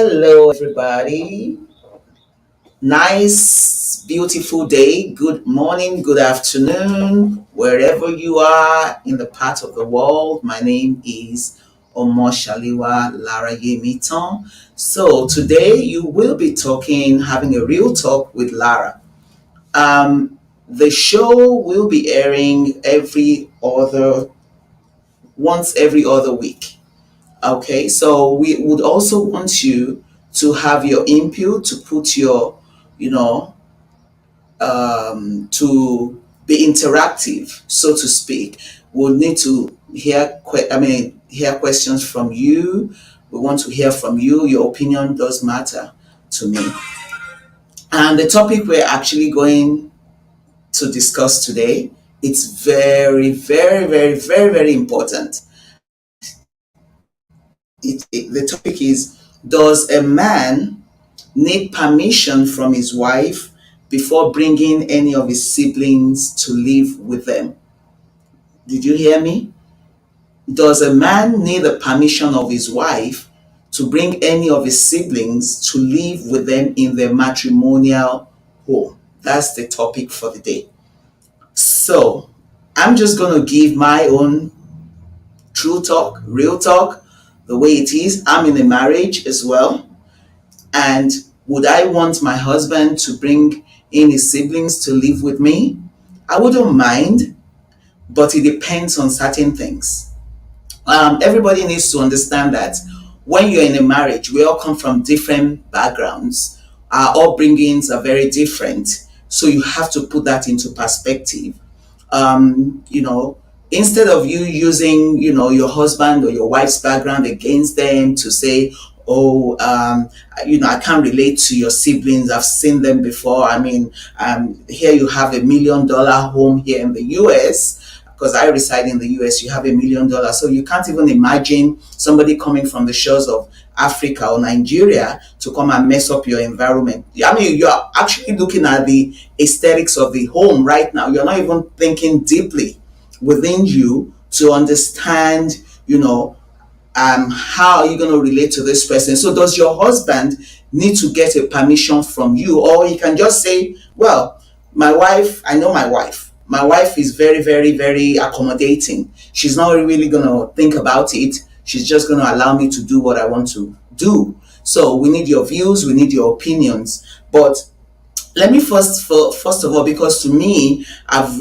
Hello, everybody. Nice, beautiful day. Good morning, good afternoon, wherever you are in the part of the world. My name is Omoshaliwa Lara Yemiton. So, today you will be having a real talk with Lara. The show will be airing once every other week. Okay, so we would also want you to have your input, to put your, you know, to be interactive, so to speak. We'll need to hear questions from you. We want to hear from you. Your opinion does matter to me. And the topic we're actually going to discuss today, it's very, very, very, very, very important. The topic is, does a man need permission from his wife before bringing any of his siblings to live with them? Did you hear me? Does a man need the permission of his wife to bring any of his siblings to live with them in their matrimonial home? That's the topic for the day. So, I'm just going to give my own true talk, real talk, the way it is. I'm in a marriage as well. And would I want my husband to bring in his siblings to live with me? I wouldn't mind, but it depends on certain things. Everybody needs to understand that when you're in a marriage, we all come from different backgrounds. Our upbringings are very different. So you have to put that into perspective. um, you know, Instead of you using, your husband or your wife's background against them to say, oh, I can't relate to your siblings. I've seen them before. I mean, here you have $1 million home here in the US. Because I reside in the US, you have $1 million. So you can't even imagine somebody coming from the shores of Africa or Nigeria to come and mess up your environment. I mean, you're actually looking at the aesthetics of the home right now. You're not even thinking deeply within you to understand, how are you going to relate to this person. So does your husband need to get a permission from you, or he can just say, well, my wife, I know my wife is very, very, very accommodating. She's not really going to think about it. She's just going to allow me to do what I want to do. So we need your views, we need your opinions. But let me first of all, because to me, I've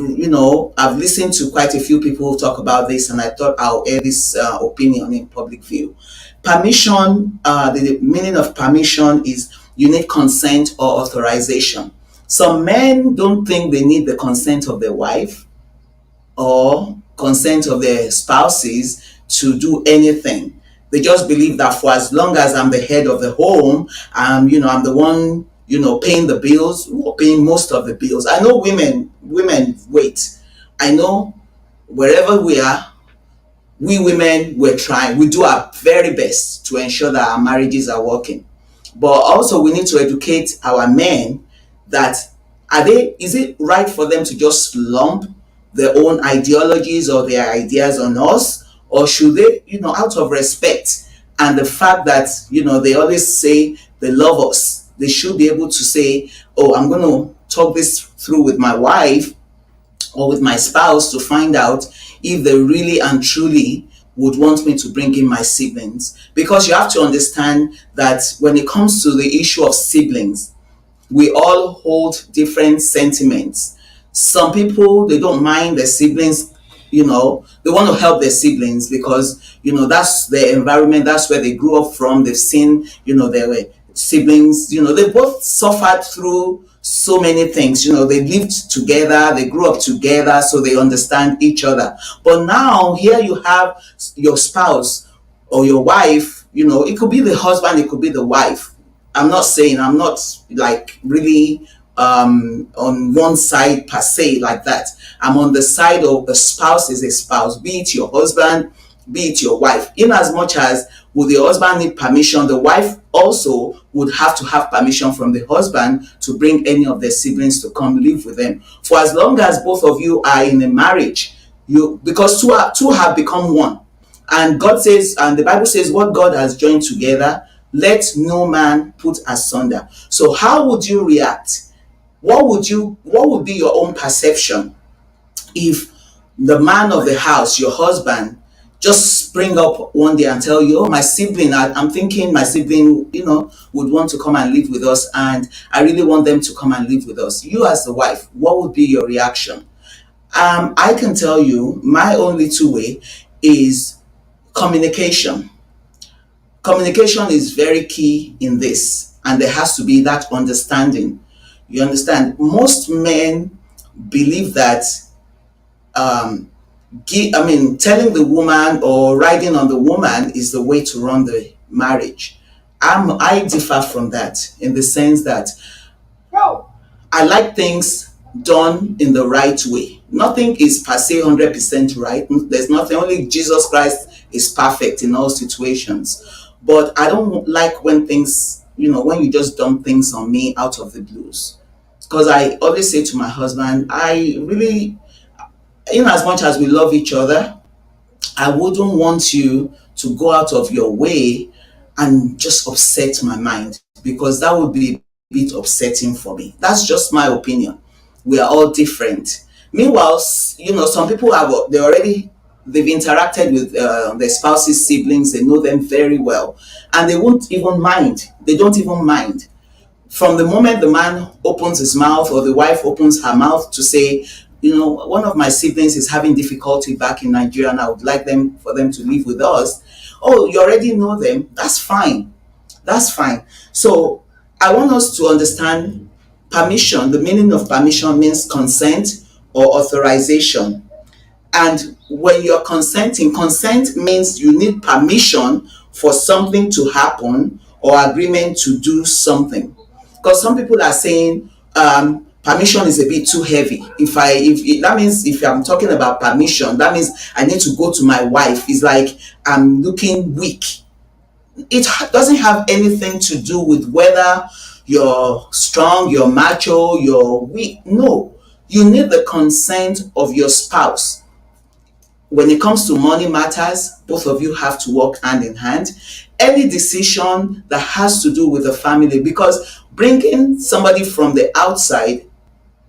listened to quite a few people talk about this, and I thought I'll air this opinion in public view. Permission, the meaning of permission is you need consent or authorization. Some men don't think they need the consent of their wife or consent of their spouses to do anything. They just believe that for as long as I'm the head of the home, I'm the one, paying the bills, or paying most of the bills. I know women wait. I know wherever we are, we women, we're trying, we do our very best to ensure that our marriages are working. But also we need to educate our men that is it right for them to just lump their own ideologies or their ideas on us, or should they, out of respect and the fact that, they always say they love us, they should be able to say, oh, I'm going to talk this through with my wife or with my spouse to find out if they really and truly would want me to bring in my siblings. Because you have to understand that when it comes to the issue of siblings, we all hold different sentiments. Some people, they don't mind their siblings, they want to help their siblings because, that's their environment, that's where they grew up from. They've seen, their siblings, they both suffered through so many things. They lived together, they grew up together, so they understand each other. But now, here you have your spouse or your wife, it could be the husband, it could be the wife. I'm not like really on one side per se like that. I'm on the side of the spouse is a spouse, be it your husband, be it your wife. In as much as would the husband need permission, the wife also would have to have permission from the husband to bring any of their siblings to come live with them. For as long as both of you are in a marriage, because two have become one. And God says, and the Bible says, what God has joined together, Let no man put asunder. So how would you react? What would be your own perception if the man of the house, your husband, just spring up one day and tell you, oh, my sibling, I'm thinking my sibling, would want to come and live with us, and I really want them to come and live with us. You as the wife, what would be your reaction? I can tell you my only two way is communication. Communication is very key in this, and there has to be that understanding. You understand? Most men believe that telling the woman or riding on the woman is the way to run the marriage. I differ from that in the sense that I like things done in the right way. Nothing is per se 100% right. There's nothing, only Jesus Christ is perfect in all situations. But I don't like when things, when you just dump things on me out of the blues. Because I always say to my husband, I really, in as much as we love each other, I wouldn't want you to go out of your way and just upset my mind, because that would be a bit upsetting for me. That's just my opinion. We are all different. Meanwhile, some people have they've interacted with their spouse's siblings. They know them very well, and they won't even mind. They don't even mind from the moment the man opens his mouth or the wife opens her mouth to say, one of my siblings is having difficulty back in Nigeria and I would like them for them to live with us. Oh, you already know them. That's fine. That's fine. So I want us to understand permission. The meaning of permission means consent or authorization. And when you're consenting, consent means you need permission for something to happen or agreement to do something. Because some people are saying permission is a bit too heavy. If that means if I'm talking about permission, that means I need to go to my wife. It's like I'm looking weak. It doesn't have anything to do with whether you're strong, you're macho, you're weak. No, you need the consent of your spouse. When it comes to money matters, both of you have to work hand in hand. Any decision that has to do with the family, because bringing somebody from the outside,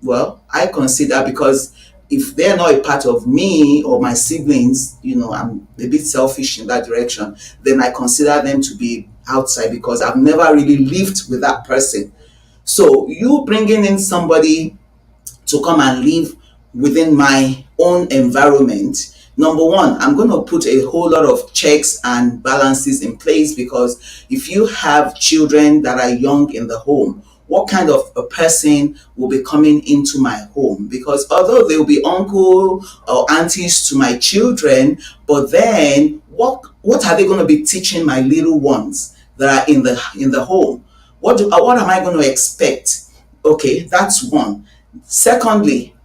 well, I consider, because if they're not a part of me or my siblings, I'm a bit selfish in that direction, then I consider them to be outside because I've never really lived with that person. So you bringing in somebody to come and live within my own environment, number one, I'm going to put a whole lot of checks and balances in place, because if you have children that are young in the home, what kind of a person will be coming into my home? Because although they will be uncle or aunties to my children, but then what are they going to be teaching my little ones that are in the home? What am I going to expect? Okay, that's one. Secondly,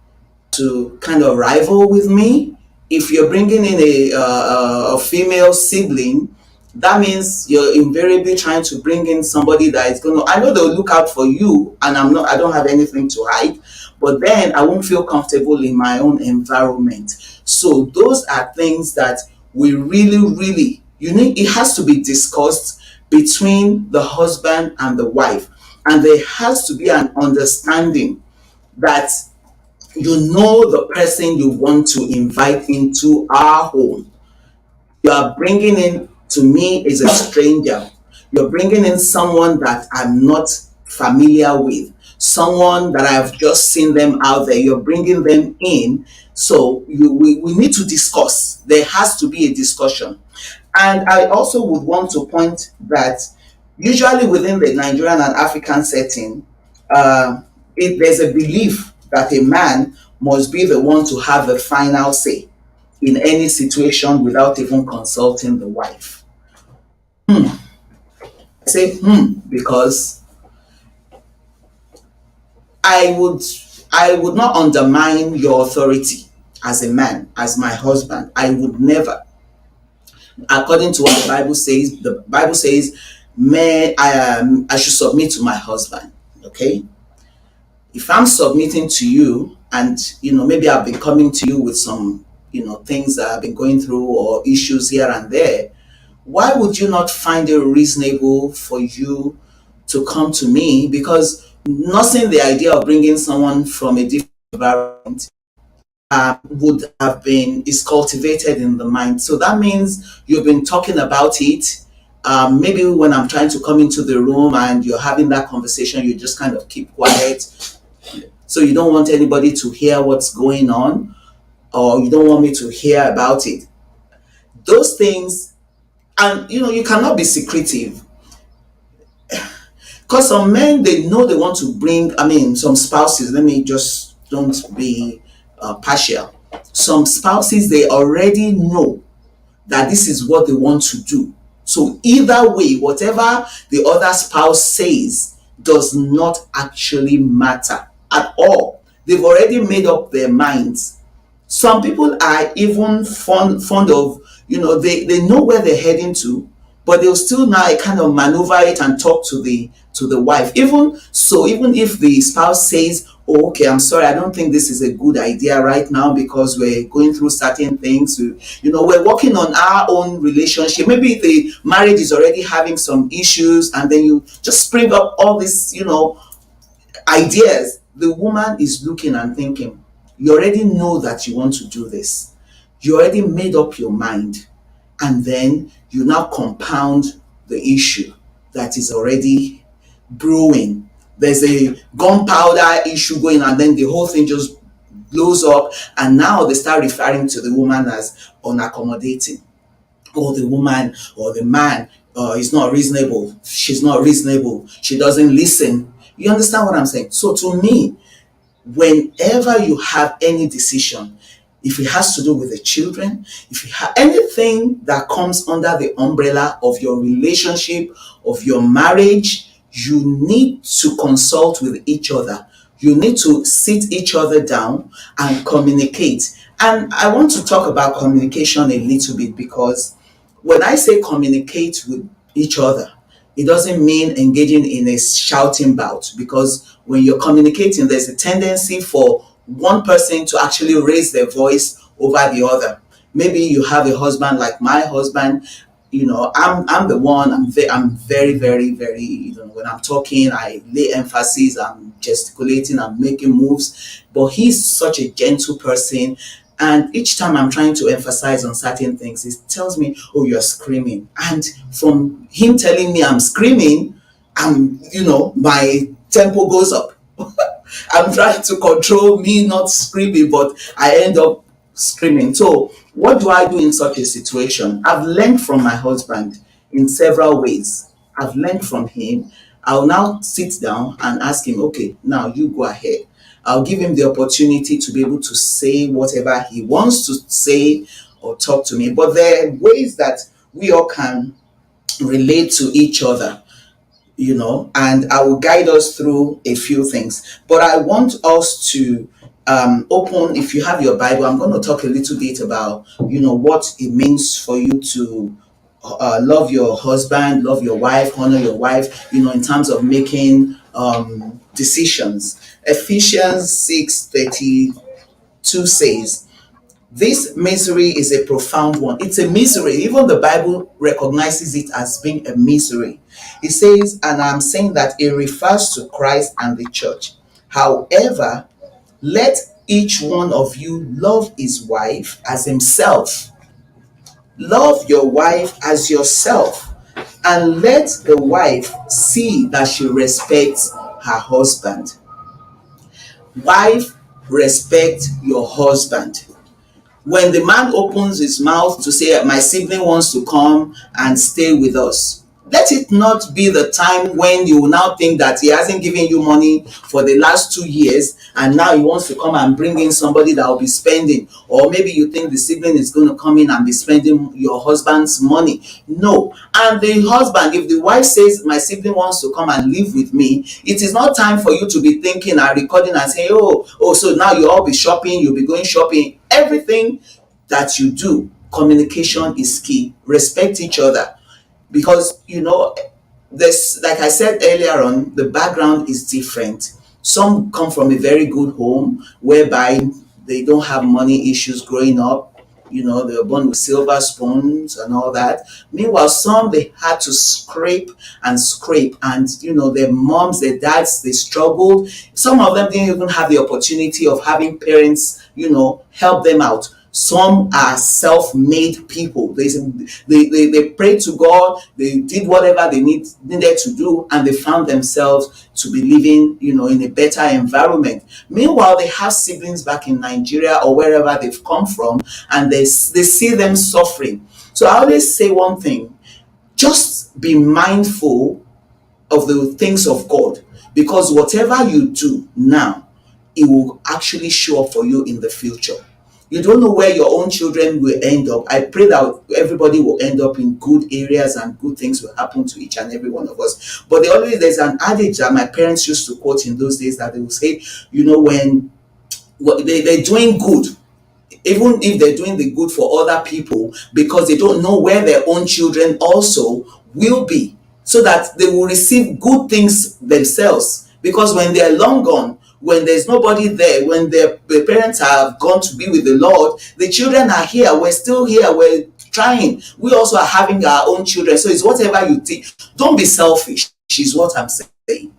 to kind of rival with me, if you're bringing in a female sibling, that means you're invariably trying to bring in somebody that is going to, I know they'll look out for you, and I don't have anything to hide, but then I won't feel comfortable in my own environment. So those are things that we really, really, it has to be discussed between the husband and the wife. And there has to be an understanding that the person you want to invite into our home. You are bringing in, to me, is a stranger. You're bringing in someone that I'm not familiar with, someone that I've just seen them out there. You're bringing them in. So we need to discuss. There has to be a discussion. And I also would want to point that usually within the Nigerian and African setting, there's a belief that a man must be the one to have the final say in any situation without even consulting the wife. I say because I would I would not undermine your authority as a man, as my husband. I would never. According to what the Bible says, I should submit to my husband. Okay, if I'm submitting to you, and maybe I've been coming to you with some things that I've been going through or issues here and there, why would you not find it reasonable for you to come to me? Because nothing the idea of bringing someone from a different environment would have been is cultivated in the mind. So that means you've been talking about it. Maybe when I'm trying to come into the room and you're having that conversation, you just kind of keep quiet. So you don't want anybody to hear what's going on, or you don't want me to hear about it. Those things, and you cannot be secretive. Because some men, they know they want to bring, I mean, some spouses, let me just don't be partial. Some spouses, they already know that this is what they want to do. So either way, whatever the other spouse says does not actually matter at all. They've already made up their minds. Some people are even fond of, they know where they're heading to, but they'll still now kind of maneuver it and talk to the wife. Even so, even if the spouse says, oh, okay, I'm sorry, I don't think this is a good idea right now because we're going through certain things. We're working on our own relationship. Maybe the marriage is already having some issues, and then you just spring up all this, ideas. The woman is looking and thinking, you already know that you want to do this. You already made up your mind. And then you now compound the issue that is already brewing. There's a gunpowder issue going, and then the whole thing just blows up. And now they start referring to the woman as unaccommodating, or the woman or the man is not reasonable. She's not reasonable. She doesn't listen. You understand what I'm saying? So to me, whenever you have any decision, if it has to do with the children, if you have anything that comes under the umbrella of your relationship, of your marriage, you need to consult with each other. You need to sit each other down and communicate. And I want to talk about communication a little bit, because when I say communicate with each other, it doesn't mean engaging in a shouting bout, because when you're communicating, there's a tendency for one person to actually raise their voice over the other. Maybe you have a husband like my husband. I'm the one. I'm very, very, very. When I'm talking, I lay emphasis. I'm gesticulating. I'm making moves. But he's such a gentle person, and each time I'm trying to emphasize on certain things, he tells me, "Oh, you're screaming." And from him telling me I'm screaming, my tempo goes up. I'm trying to control me not screaming, but I end up screaming. So, what do I do in such a situation? I've learned from my husband in several ways. I've learned from him. I'll now sit down and ask him, okay, now you go ahead. I'll give him the opportunity to be able to say whatever he wants to say or talk to me. But there are ways that we all can relate to each other, and I will guide us through a few things. But I want us to open, if you have your Bible, I'm going to talk a little bit about, what it means for you to love your husband, love your wife, honor your wife, in terms of making decisions. Ephesians 6:32 says, this misery is a profound one. It's a misery. Even the Bible recognizes it as being a misery. It says, and I'm saying that it refers to Christ and the church. However, let each one of you love his wife as himself. Love your wife as yourself. And let the wife see that she respects her husband. Wife, respect your husband. When the man opens his mouth to say, my sibling wants to come and stay with us, let it not be the time when you will now think that he hasn't given you money for the last 2 years and now he wants to come and bring in somebody that will be spending. Or maybe you think the sibling is going to come in and be spending your husband's money. No. And the husband, if the wife says, my sibling wants to come and live with me, it is not time for you to be thinking and recording and saying, so now you all be shopping, you'll be going shopping. Everything that you do, communication is key. Respect each other. Because this, like I said earlier on, the background is different. Some come from a very good home whereby they don't have money issues growing up. They were born with silver spoons and all that. Meanwhile, some they had to scrape and scrape, and their moms, their dads, they struggled. Some of them didn't even have the opportunity of having parents, help them out. Some are self-made people. They prayed to God, they did whatever they needed to do, and they found themselves to be living, in a better environment. Meanwhile, they have siblings back in Nigeria or wherever they've come from, and they see them suffering. So I always say one thing: just be mindful of the things of God, because whatever you do now, it will actually show up for you in the future. You don't know where your own children will end up. I pray that everybody will end up in good areas and good things will happen to each and every one of us. But there's an adage that my parents used to quote in those days, that they would say, when they're doing good, even if they're doing the good for other people, because they don't know where their own children also will be, so that they will receive good things themselves. Because when they're long gone, when there's nobody there, when their parents have gone to be with the Lord, the children are here, we're still here, we're trying, we also are having our own children. So it's whatever you think. Don't be selfish, is what I'm saying.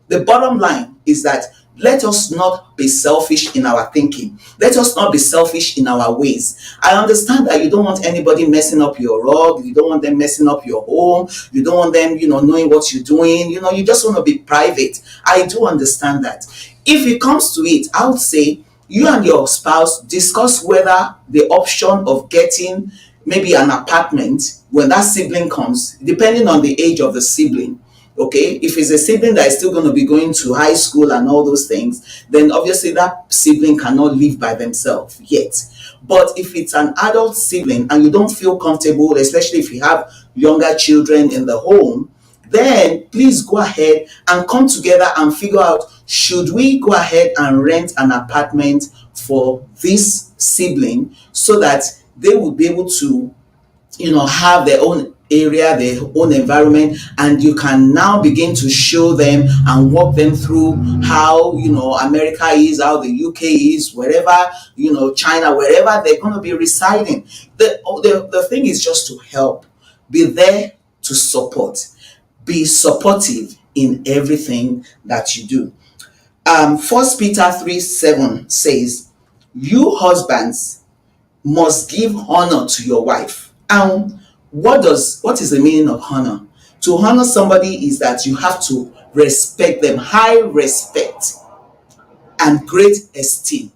The bottom line is that let us not be selfish in our thinking. Let us not be selfish in our ways. I understand that you don't want anybody messing up your rug. You don't want them messing up your home. You don't want them, knowing what you're doing. You just want to be private. I do understand that. If it comes to it, I would say you and your spouse discuss whether the option of getting maybe an apartment when that sibling comes, depending on the age of the sibling. Okay, if it's a sibling that is still going to be going to high school and all those things, then obviously that sibling cannot live by themselves yet. But if it's an adult sibling and you don't feel comfortable, especially if you have younger children in the home, then please go ahead and come together and figure out, should we go ahead and rent an apartment for this sibling, so that they will be able to have their own area, their own environment, and you can now begin to show them and walk them through how America is, how the UK is, wherever, China, wherever they're going to be residing. The thing is just to help, be there to support, be supportive in everything that you do. 1 Peter 3:7 says, you husbands must give honor to your wife. And what is the meaning of honor? To honor somebody is that you have to respect them, high respect and great esteem.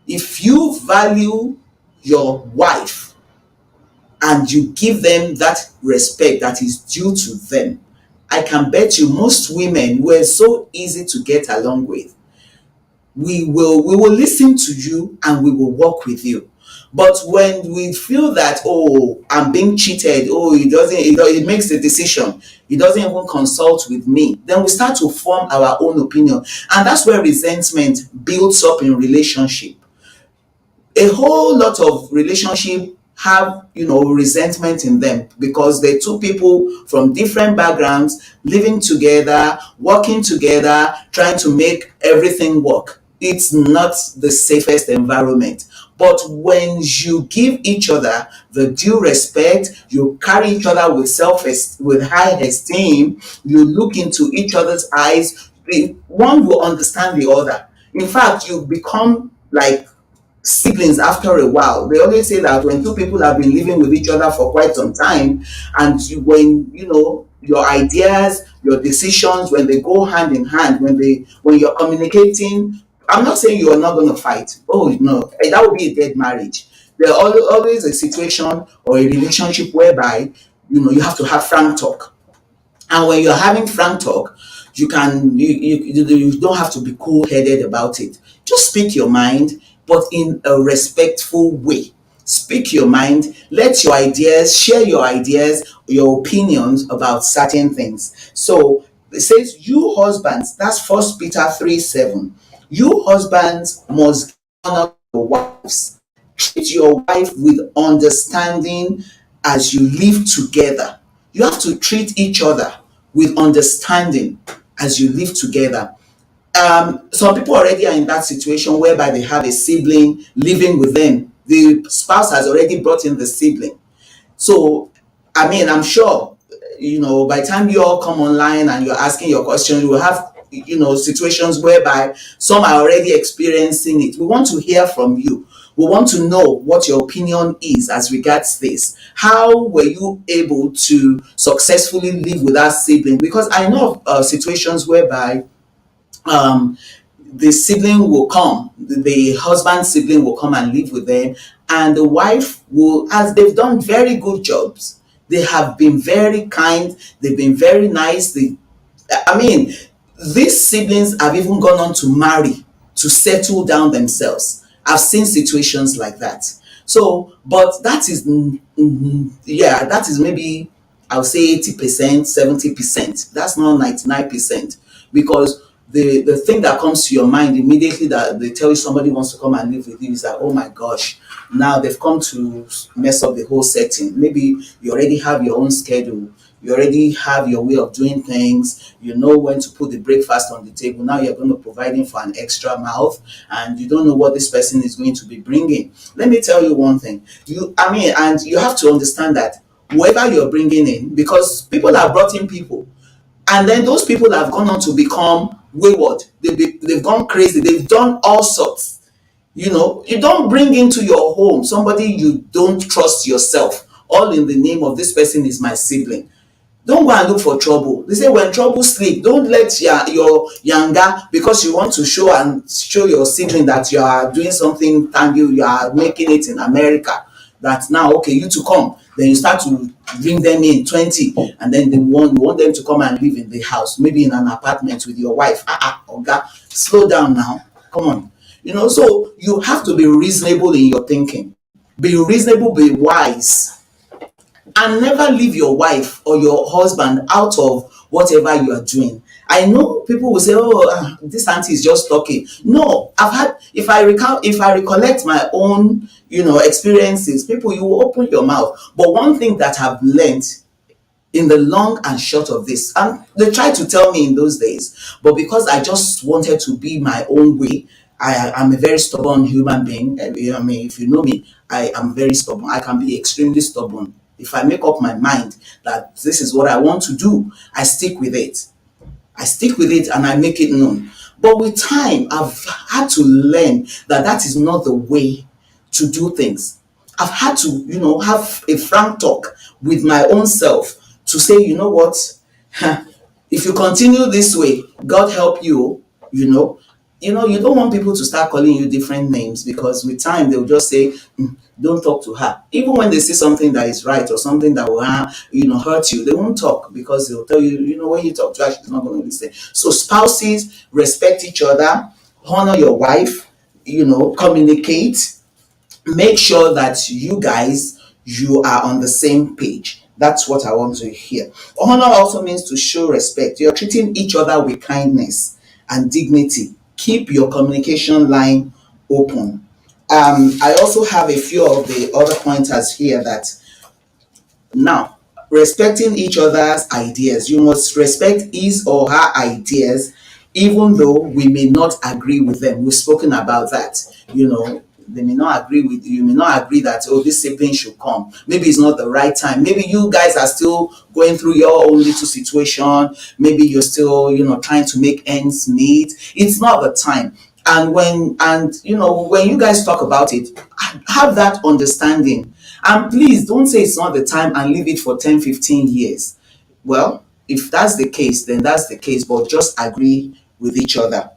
If you value your wife and you give them that respect that is due to them, I can bet you most women were so easy to get along with. We will listen to you and we will work with you. But when we feel that, oh, I'm being cheated, oh, it makes the decision, it doesn't even consult with me, then we start to form our own opinion. And that's where resentment builds up in relationship. A whole lot of relationship have resentment in them, because they're two people from different backgrounds living together, working together, trying to make everything work. It's not the safest environment. But when you give each other the due respect, you carry each other with with high esteem, you look into each other's eyes, the one will understand the other. In fact, you become like siblings after a while. They always say that when two people have been living with each other for quite some time, and when your ideas, your decisions, when they go hand in hand, when you're communicating, I'm not saying you are not going to fight. Oh no, that would be a dead marriage. There always a situation or a relationship whereby you have to have frank talk. And when you're having frank talk, you don't have to be cool-headed about it. Just speak your mind, but in a respectful way. Speak your mind, let your ideas, share your ideas, your opinions about certain things. So it says, you husbands, that's 1 Peter 3:7. You husbands must honor your wives. Treat your wife with understanding as you live together. You have to treat each other with understanding as you live together. Some people already are in that situation whereby they have a sibling living with them The spouse has already brought in the sibling. So, I mean, I'm sure, by the time you all come online and you're asking your questions, you will have, situations whereby some are already experiencing it. We want to hear from you. We want to know what your opinion is as regards this. How were you able to successfully live without siblings? Because I know of situations whereby um, the sibling will come, the husband sibling will come and live with them, and the wife will, as they've done very good jobs, they have been very kind, they've been very nice. I mean, these siblings have even gone on to marry, to settle down themselves. I've seen situations like that. So, but that is, yeah, that is maybe, I'll say 80%, 70%. That's not 99%. Because the thing that comes to your mind immediately that they tell you somebody wants to come and live with you is that, oh my gosh, now they've come to mess up the whole setting. Maybe you already have your own schedule, you already have your way of doing things, you know when to put the breakfast on the table. Now you're going to providing for an extra mouth, and you don't know what this person is going to be bringing. Let me tell you one thing. And you have to understand that whoever you're bringing in, because people have brought in people, and then those people have gone on to become wayward. They've gone crazy. They've done all sorts. You don't bring into your home somebody you don't trust yourself, all in the name of this person is my sibling. Don't go and look for trouble. They say when trouble sleep, don't let your younger, because you want to show your sibling that you are doing something tangible, you are making it in America. That now, okay, you to come, then you start to bring them in 20, and then you want them to come and live in the house, maybe in an apartment with your wife. Oga, slow down now. Come on. So you have to be reasonable in your thinking. Be reasonable, be wise, and never leave your wife or your husband out of whatever you are doing. I know people will say, "Oh, this auntie is just talking." No, I've had. If I recollect my own, experiences, people, you will open your mouth. But one thing that I've learned in the long and short of this, and they tried to tell me in those days, but because I just wanted to be my own way. I'm a very stubborn human being. I mean, if you know me, I am very stubborn. I can be extremely stubborn. If I make up my mind that this is what I want to do, I stick with it. I stick with it and I make it known. But with time, I've had to learn that that is not the way to do things. I've had to, have a frank talk with my own self to say, you know what, if you continue this way, God help you, you don't want people to start calling you different names, because with time they'll just say, don't talk to her. Even when they see something that is right or something that will hurt you, they won't talk, because they'll tell you, when you talk to her, she's not going to listen. So spouses, respect each other, honor your wife, communicate, make sure that you are on the same page. That's what I want to hear. Honor also means to show respect. You're treating each other with kindness and dignity. Keep your communication line open. I also have a few of the other pointers here. That now, respecting each other's ideas. You must respect his or her ideas, even though we may not agree with them. We've spoken about that. They may not agree with you. You may not agree that, oh, this sibling should come. Maybe it's not the right time. Maybe you guys are still going through your own little situation. Maybe you're still, trying to make ends meet. It's not the time. And when you guys talk about it, have that understanding. And please don't say it's not the time and leave it for 10, 15 years. Well, if that's the case, then that's the case, but just agree with each other.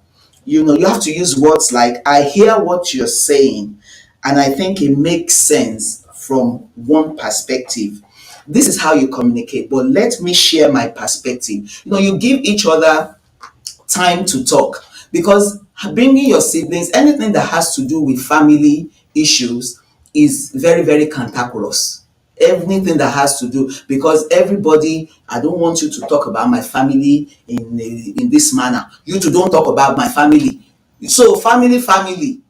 You have to use words like, I hear what you're saying, and I think it makes sense from one perspective. This is how you communicate, but let me share my perspective. You give each other time to talk, because bringing your siblings, anything that has to do with family issues, is very, very cantankerous. Anything that has to do, because everybody, I don't want you to talk about my family in this manner. You two don't talk about my family. So family,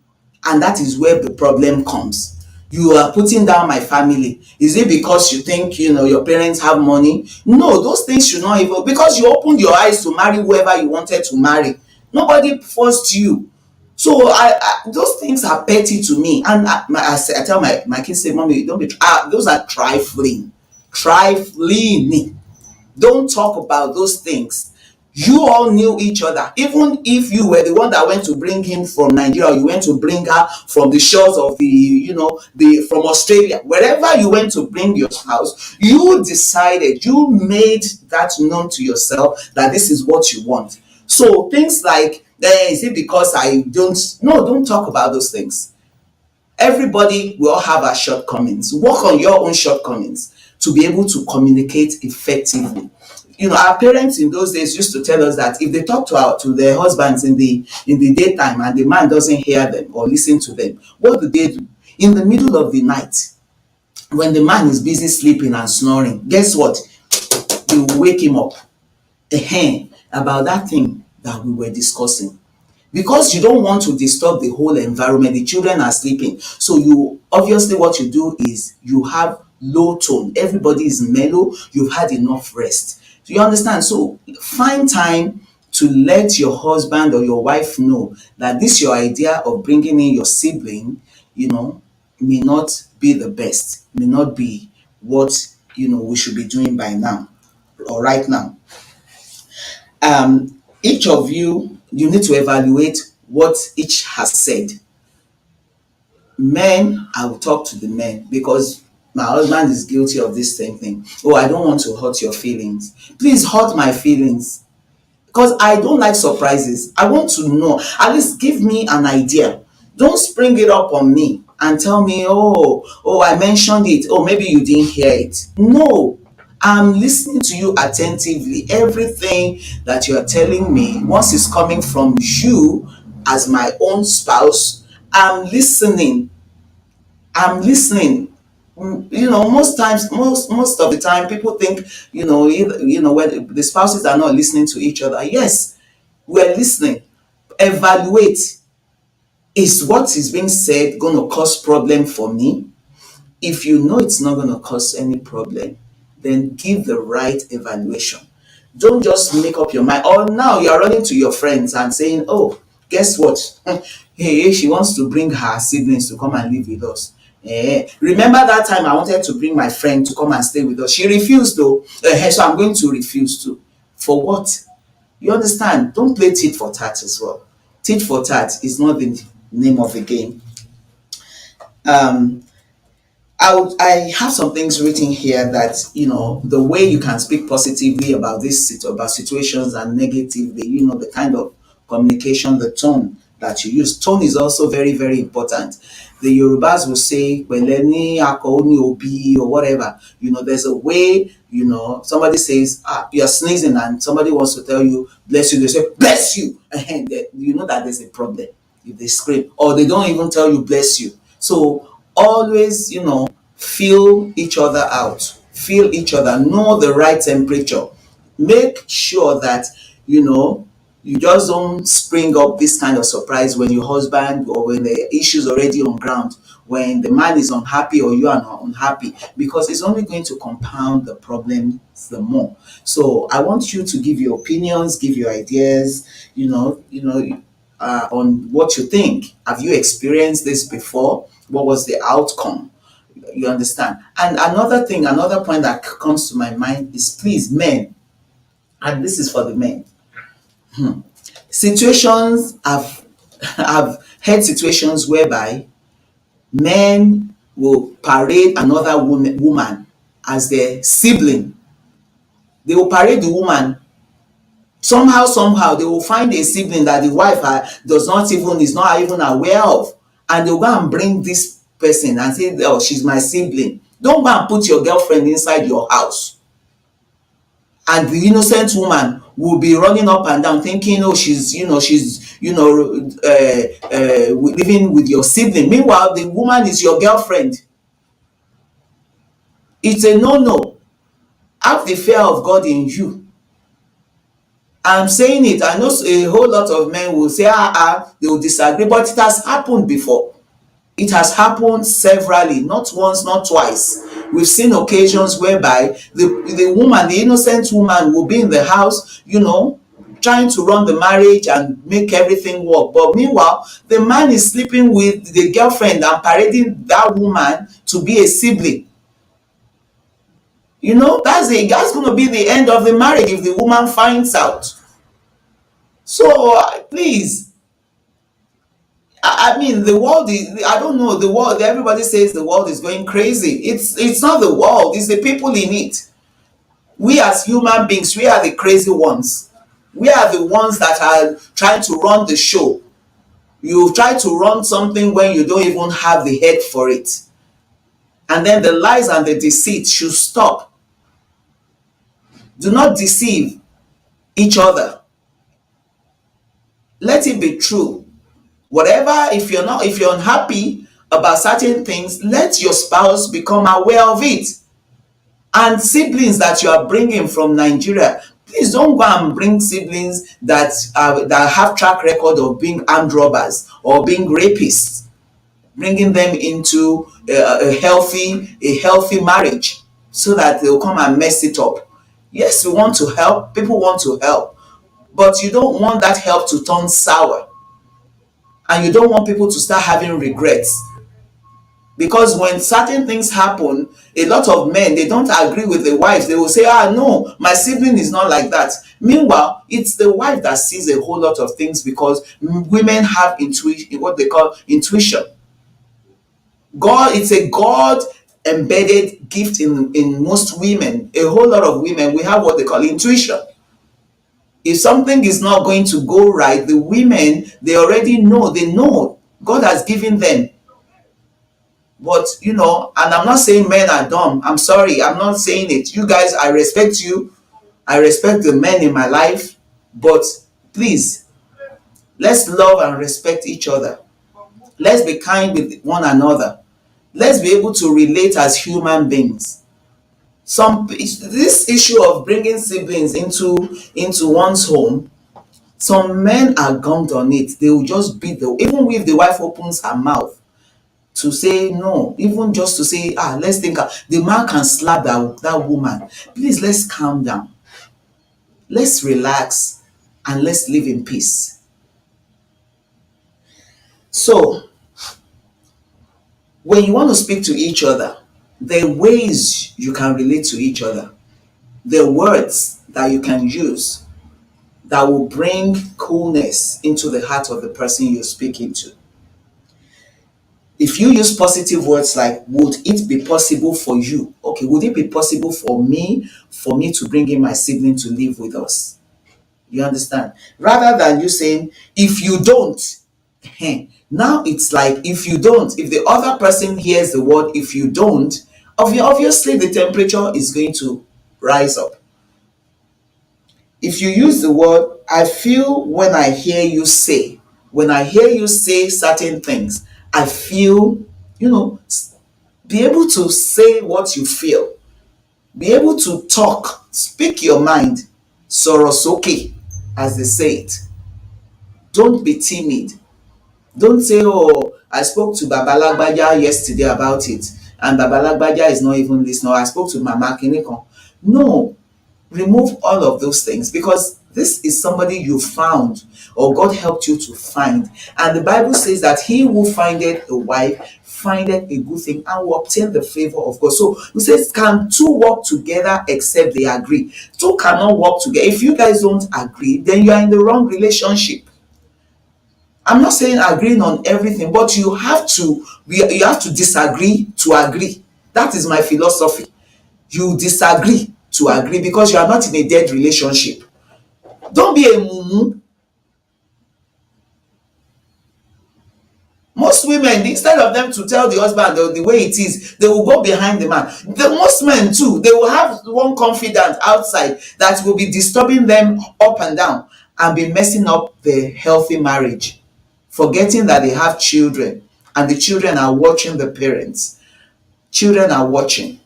and that is where the problem comes. You are putting down my family. Is it because you think your parents have money? No, those things should not even, because you opened your eyes to marry whoever you wanted to marry. Nobody forced you. So those things are petty to me, and I tell my kids, say, "Mommy, don't be those are trifling, trifling. Don't talk about those things. You all knew each other. Even if you were the one that went to bring him from Nigeria, or you went to bring her from the shores of the, the from Australia, wherever you went to bring your spouse, you decided, you made that known to yourself that this is what you want. So things like, is it because I don't? No, don't talk about those things. Everybody will all have our shortcomings. Work on your own shortcomings to be able to communicate effectively. Our parents in those days used to tell us that if they talk to their husbands in the daytime and the man doesn't hear them or listen to them, what do? In the middle of the night, when the man is busy sleeping and snoring, guess what? They will wake him up, about that thing that we were discussing, because you don't want to disturb the whole environment. The children are sleeping, so you obviously, what you do is you have low tone, everybody is mellow, you've had enough rest. Do you understand? So find time to let your husband or your wife know that this your idea of bringing in your sibling, may not be the best, may not be what we should be doing by now or right now. Each of you need to evaluate what each has said. Men, I will talk to the men, because my husband is guilty of this same thing. Oh, I don't want to hurt your feelings. Please hurt my feelings, because I don't like surprises. I want to know. At least give me an idea. Don't spring it up on me and tell me, oh, I mentioned it. Oh, maybe you didn't hear it. No, I'm listening to you attentively. Everything that you're telling me, once it's coming from you as my own spouse, I'm listening. I'm listening. Most times, most of the time, people think, when the spouses are not listening to each other. Yes, we're listening. Evaluate. Is what is being said going to cause problem for me? If you know it's not going to cause any problem, then give the right evaluation. Don't just make up your mind. Or now you're running to your friends and saying, oh, guess what? Hey, she wants to bring her siblings to come and live with us. Remember that time I wanted to bring my friend to come and stay with us? She refused though. So I'm going to refuse too. For what? You understand? Don't play tit for tat as well. Tit for tat is not the name of the game. Um, I have some things written here that, the way you can speak positively about about situations, and negatively, the kind of communication, the tone that you use. Tone is also very, very important. The Yorubas will say, "Beleni akoni obi," or whatever. There's a way, somebody says, you're sneezing and somebody wants to tell you, bless you. They say, bless you. And you know that there's a problem if they scream, or they don't even tell you, bless you. So always, feel each other out, feel each other, know the right temperature. Make sure that you just don't spring up this kind of surprise when your husband, or when the issue is already on ground, when the man is unhappy or you are not unhappy, because it's only going to compound the problem the more. So I want you to give your opinions, give your ideas, on what you think. Have you experienced this before? What was the outcome? You understand? And another thing, another point that comes to my mind is, please, men, and this is for the men. Situations I've had situations whereby men will parade another woman as their sibling. They will parade the woman. Somehow they will find a sibling that the wife is not even aware of, and they'll go and bring this person and say, oh, she's my sibling. Don't go and put your girlfriend inside your house, and the innocent woman will be running up and down thinking, oh, she's living with your sibling. Meanwhile, the woman is your girlfriend. It's a no. Have the fear of God in you. I'm saying it. I know a whole lot of men will say, they will disagree, but it has happened before. It has happened severally, not once, not twice. We've seen occasions whereby the woman, the innocent woman, will be in the house, trying to run the marriage and make everything work. But meanwhile, the man is sleeping with the girlfriend and parading that woman to be a sibling. That's going to be the end of the marriage if the woman finds out. So please, I mean, the world is, I don't know, the world, everybody says the world is going crazy. It's not the world, it's the people in it. We as human beings, we are the crazy ones. We are the ones that are trying to run the show. You try to run something when you don't even have the head for it. And then the lies and the deceit should stop. Do not deceive each other. Let it be true. Whatever, if you're unhappy about certain things, let your spouse become aware of it. And siblings that you are bringing from Nigeria, please don't go and bring siblings that have track record of being armed robbers or being rapists, bringing them into a healthy marriage so that they'll come and mess it up. Yes, we want to help, people want to help, but you don't want that help to turn sour, and you don't want people to start having regrets. Because when certain things happen, a lot of men, they don't agree with the wives. They will say, no, my sibling is not like that. Meanwhile, it's the wife that sees a whole lot of things, because women have intuition, what they call intuition. It's a God embedded gift in most women. A whole lot of women, we have what they call intuition. If something is not going to go right, the women, they already know, God has given them. But and I'm not saying men are dumb. I'm sorry, I'm not saying it. You guys, I respect you. I respect the men in my life. But please, let's love and respect each other. Let's be kind with one another. Let's be able to relate as human beings. This issue of bringing siblings into one's home, some men are gummed on it. They will just beat even if the wife opens her mouth to say no, even just to say, let's think, the man can slap that woman. Please, let's calm down. Let's relax and let's live in peace. So, when you want to speak to each other, there are ways you can relate to each other. There are words that you can use that will bring coolness into the heart of the person you're speaking to. If you use positive words like, would it be possible for you? Okay, would it be possible for me to bring in my sibling to live with us? You understand? Rather than you saying, if you don't, now it's like, if the other person hears the word, if you don't, obviously the temperature is going to rise up. If you use the word, I feel when I hear you say certain things, I feel, be able to say what you feel, be able to talk, speak your mind, sorosoke, as they say it. Don't be timid. Don't say, I spoke to Babalagbaja yesterday about it, and Babalagbaja is not even listening. I spoke to Mama Kiniko. No, remove all of those things, because this is somebody you found, or God helped you to find. And the Bible says that he who findeth a wife findeth a good thing and will obtain the favor of God. So it says, can two walk together except they agree? Two cannot walk together. If you guys don't agree, then you are in the wrong relationship. I'm not saying agreeing on everything, but you have to disagree to agree. That is my philosophy. You disagree to agree, because you are not in a dead relationship. Don't be a mumu. Most women, instead of them to tell the husband the way it is, they will go behind the man. Most men too, they will have one confidant outside that will be disturbing them up and down and be messing up the healthy marriage, forgetting that they have children and the children are watching the parents. Children are watching.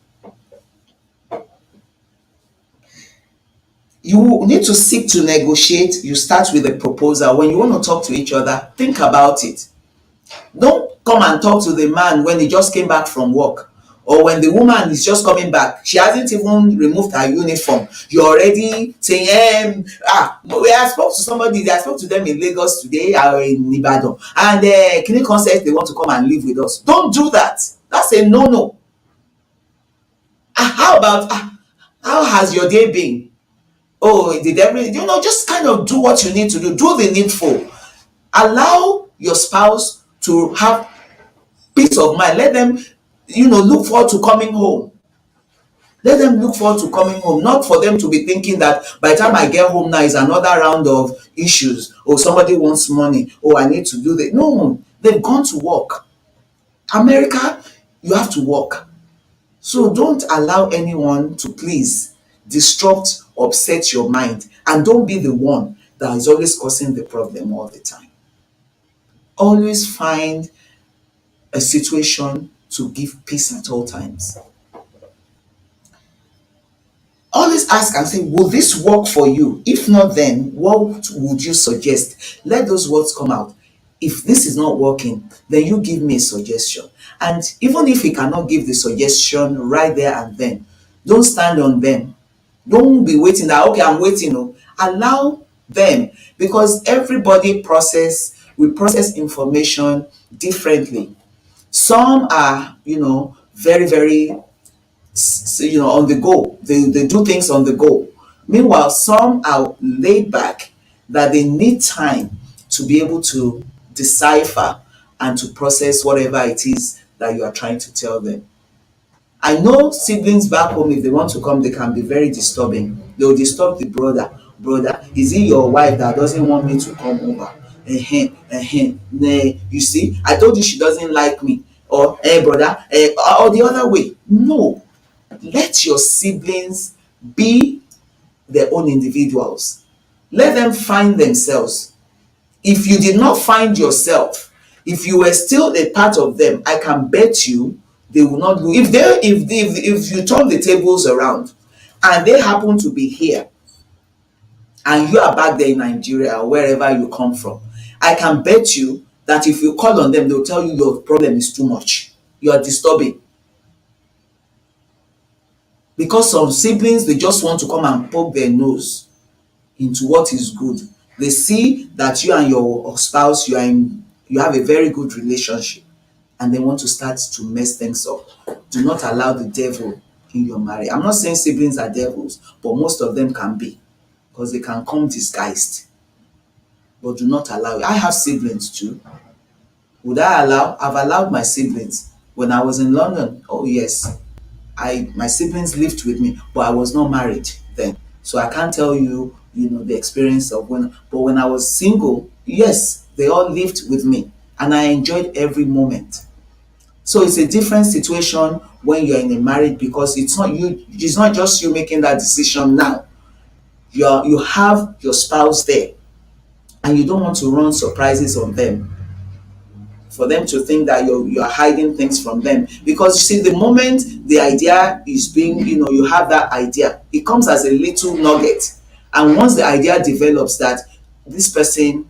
You need to seek to negotiate. You start with a proposal. When you want to talk to each other, think about it. Don't come and talk to the man when he just came back from work, Or when the woman is just coming back, she hasn't even removed her uniform, you're already saying, I spoke to somebody, I spoke to them in Lagos today or in Ibadan, and clinic concert, they want to come and live with us. Don't do that. That's a no no. How about, how has your day been? Oh, did every, just kind of do what you need to do. Do the needful. Allow your spouse to have peace of mind. Let them, look forward to coming home. Let them look forward to coming home, not for them to be thinking that by the time I get home now is another round of issues. Oh, somebody wants money. Oh, I need to do that. No, they've gone to work. America, you have to work. So don't allow anyone to please disrupt, upset your mind, and don't be the one that is always causing the problem all the time. Always find a situation to give peace at all times. Always ask and say, will this work for you? If not, then what would you suggest? Let those words come out. If this is not working, then you give me a suggestion. And even if he cannot give the suggestion right there and then, don't stand on them. Don't be waiting that, okay, I'm waiting. No. Allow them, because everybody we process information differently. Some are, very, very, on the go. They do things on the go. Meanwhile, some are laid back, that they need time to be able to decipher and to process whatever it is that you are trying to tell them. I know siblings back home, if they want to come, they can be very disturbing. They'll disturb the brother. Brother, is it your wife that doesn't want me to come over? Nah, you see, I told you she doesn't like me. Or, brother, or the other way. No, let your siblings be their own individuals. Let them find themselves. If you did not find yourself, if you were still a part of them, I can bet you they will not do. If you turn the tables around and they happen to be here and you are back there in Nigeria or wherever you come from, I can bet you that if you call on them, they'll tell you your problem is too much. You are disturbing. Because some siblings, they just want to come and poke their nose into what is good. They see that you and your spouse, you have a very good relationship, and they want to start to mess things up. Do not allow the devil in your marriage. I'm not saying siblings are devils, but most of them can be, because they can come disguised. But do not allow it. I have siblings too. Would I allow? I've allowed my siblings. When I was in London, oh yes, my siblings lived with me, but I was not married then. So I can't tell you, the experience of when I was single, yes, they all lived with me and I enjoyed every moment. So it's a different situation when you're in a marriage, because it's not just you making that decision now. You have your spouse there, and you don't want to run surprises on them, for them to think that you're hiding things from them. Because you see, the moment the idea is being, you have that idea, it comes as a little nugget. And once the idea develops that this person,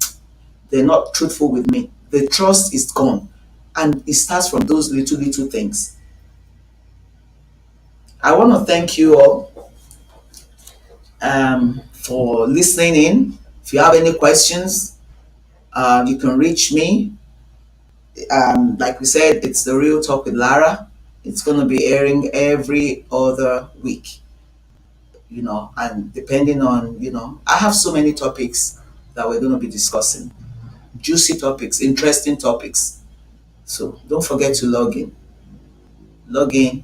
they're not truthful with me, the trust is gone. And it starts from those little, little things. I want to thank you all for listening in. If you have any questions, you can reach me. Like we said, it's the Real Talk with Lara. It's going to be airing every other week, and depending on, I have so many topics that we're going to be discussing. Juicy topics, interesting topics. So don't forget to log in. Log in,